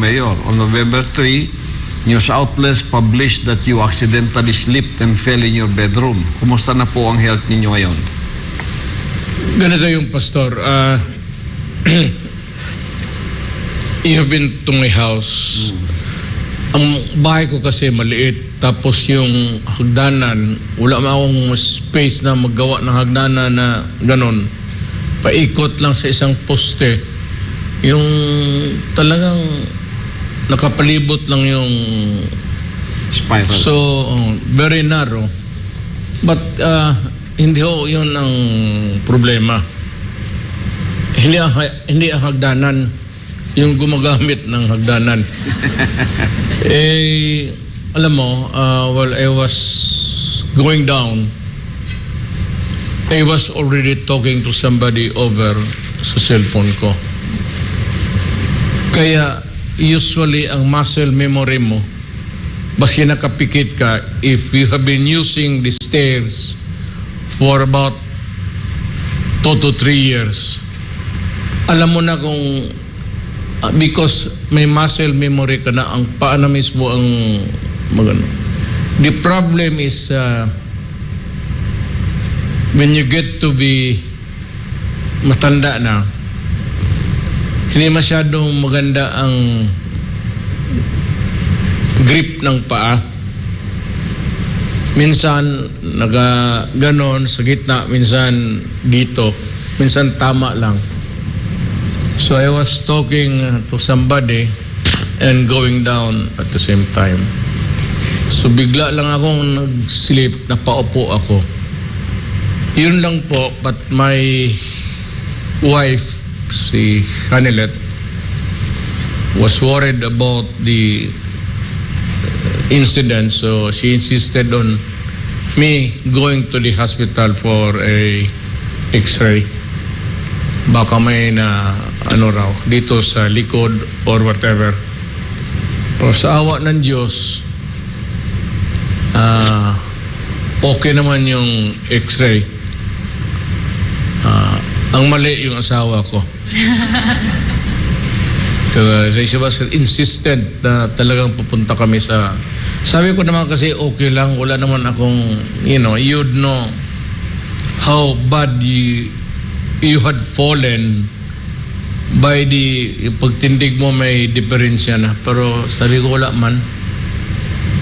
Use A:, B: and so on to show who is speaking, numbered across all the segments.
A: Mayor, on November 3, news outlets published that you accidentally slipped and fell in your bedroom. Kumusta na po ang health ninyo ngayon?
B: Ganito yung pastor. You have been to my house. Ang bahay ko kasi maliit. Tapos yung hagdanan, wala man akong space na maggawa ng hagdanan na ganon. Paikot lang sa isang poste. Yung talagang nakapalibot lang yung
A: Spiral.
B: so very narrow. But hindi ho yun ang problema. Hindi ang hagdanan yung gumagamit ng hagdanan. Alam mo, while I was going down, I was already talking to somebody over sa cellphone ko. Kaya usually ang muscle memory mo, basta nakapikit ka, if you have been using the stairs for about 2 to 3 years, alam mo na kung because may muscle memory ka na, ang paa na mismo ang magano. The problem is when you get to be matanda na, hindi masyadong maganda ang grip ng paa. Minsan ganon sa gitna, minsan dito, minsan tama lang. So I was talking to somebody and going down at the same time. So bigla lang akong nag-sleep, napaupo ako. Yun lang po, but my wife, si Hanilet, was worried about the incident, so she insisted on me going to the hospital for a x-ray. Baka may na raw dito sa likod or whatever. Pero sa awa ng Diyos, okay naman yung x-ray. Ang mali yung asawa ko. Kasi she was insistent na talagang pupunta kami sa... Sabi ko naman kasi okay lang, wala naman akong, you'd know how bad you had fallen by the pagtindig mo, may diferensya na. Pero sabi ko wala man.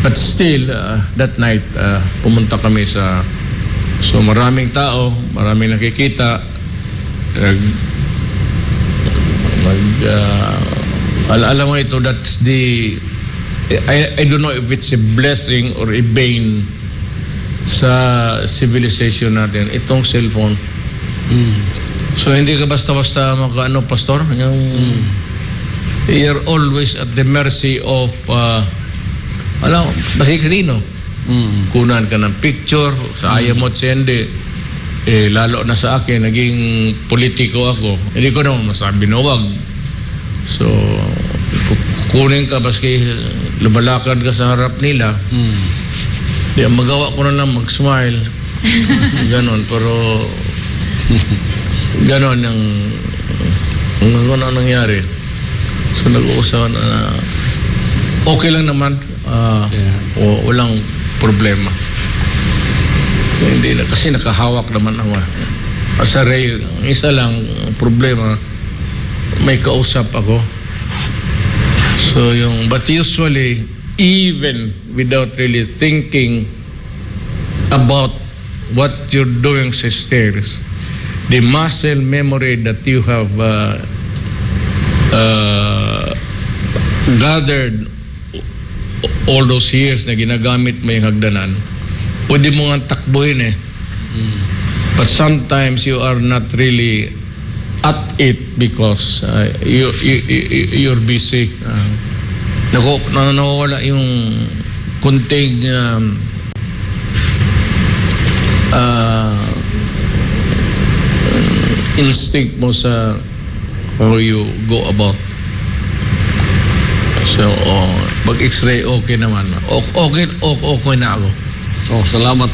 B: But still, that night, pumunta kami sa... So maraming tao, maraming nakikita. Alam mo ito, that's the... I don't know if it's a blessing or a bane sa civilization natin. Itong cellphone. So hindi ka basta-basta makaano, pastor? You're always at the mercy of basikino. Kunan ka ng picture, sa ayaw mo at hindi. Lalo na sa akin, naging politiko ako. Hindi ko naman masabi na wag. So, kunin ka, baski lumalakad ka sa harap nila. Di, magawa ko na lang mag-smile. Ganon, pero ganon ang nangyari. So, nag-uusap na okay lang naman. Walang problema. Hindi na, kasi nakahawak naman ako. Sa Ray, isa lang problema, may kausap ako. So but usually, even without really thinking about what you're doing sa stairs, the muscle memory that you have gathered all those years na ginagamit mo yung hagdanan, pwede mo nga takbuhin eh. But sometimes you are not really at it because you're busy. Nawawala yung kunting instinct mo sa how you go about. So, pag x-ray, okay naman. Okay na ako.
A: So, salamat